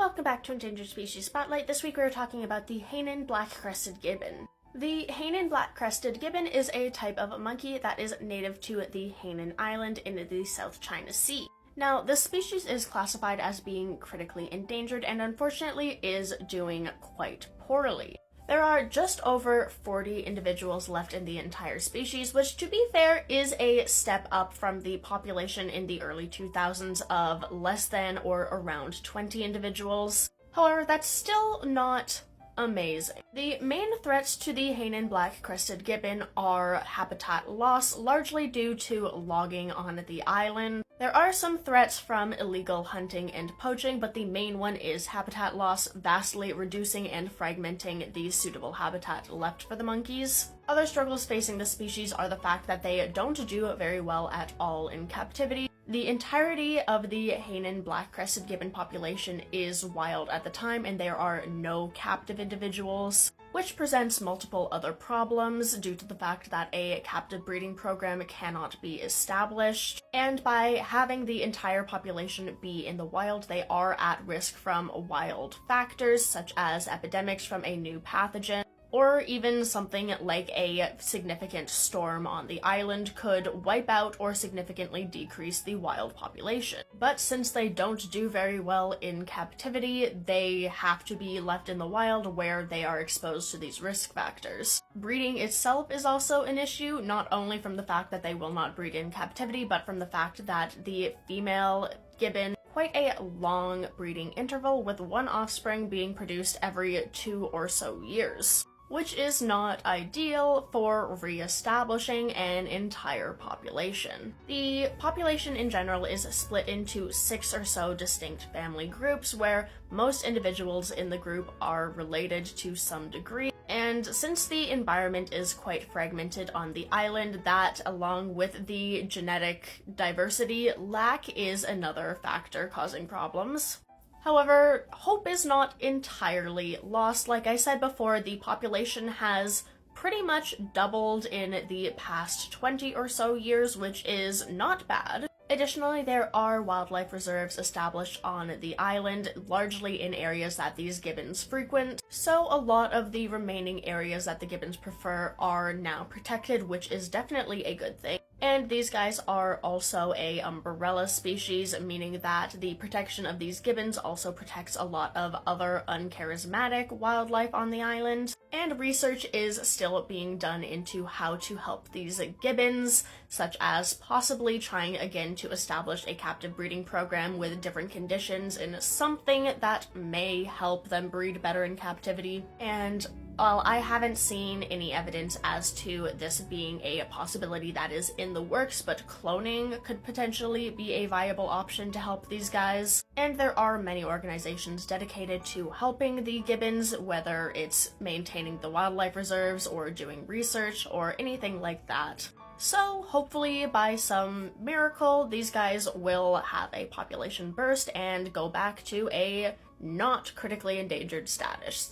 Welcome back to Endangered Species Spotlight. This week we are talking about the Hainan Black-crested Gibbon. The Hainan Black-crested Gibbon is a type of monkey that is native to the Hainan Island in the South China Sea. Now, this species is classified as being critically endangered and unfortunately is doing quite poorly. There are just over 40 individuals left in the entire species, which, to be fair, is a step up from the population in the early 2000s of less than or around 20 individuals. However, that's still not amazing. The main threats to the Hainan Black-crested Gibbon are habitat loss, largely due to logging on the island. There are some threats from illegal hunting and poaching, but the main one is habitat loss, vastly reducing and fragmenting the suitable habitat left for the monkeys. Other struggles facing the species are the fact that they don't do very well at all in captivity. The entirety of the Hainan Black-crested Gibbon population is wild at the time, and there are no captive individuals, which presents multiple other problems due to the fact that a captive breeding program cannot be established. And by having the entire population be in the wild, they are at risk from wild factors such as epidemics from a new pathogen, or even something like a significant storm on the island could wipe out or significantly decrease the wild population. But since they don't do very well in captivity, they have to be left in the wild where they are exposed to these risk factors. Breeding itself is also an issue, not only from the fact that they will not breed in captivity, but from the fact that the female gibbon quite a long breeding interval, with one offspring being produced every 2 or so years, which is not ideal for re-establishing an entire population. The population in general is split into 6 or so distinct family groups, where most individuals in the group are related to some degree. And since the environment is quite fragmented on the island, that, along with the genetic diversity lack, is another factor causing problems. However, hope is not entirely lost. Like I said before, the population has pretty much doubled in the past 20 or so years, which is not bad. Additionally, there are wildlife reserves established on the island, largely in areas that these gibbons frequent, so a lot of the remaining areas that the gibbons prefer are now protected, which is definitely a good thing. And these guys are also a umbrella species, meaning that the protection of these gibbons also protects a lot of other uncharismatic wildlife on the island. And research is still being done into how to help these gibbons, such as possibly trying again to establish a captive breeding program with different conditions and something that may help them breed better in captivity. And while I haven't seen any evidence as to this being a possibility that is in the works, but cloning could potentially be a viable option to help these guys. And there are many organizations dedicated to helping the gibbons, whether it's maintaining the wildlife reserves or doing research or anything like that. So hopefully by some miracle, these guys will have a population burst and go back to a not critically endangered status.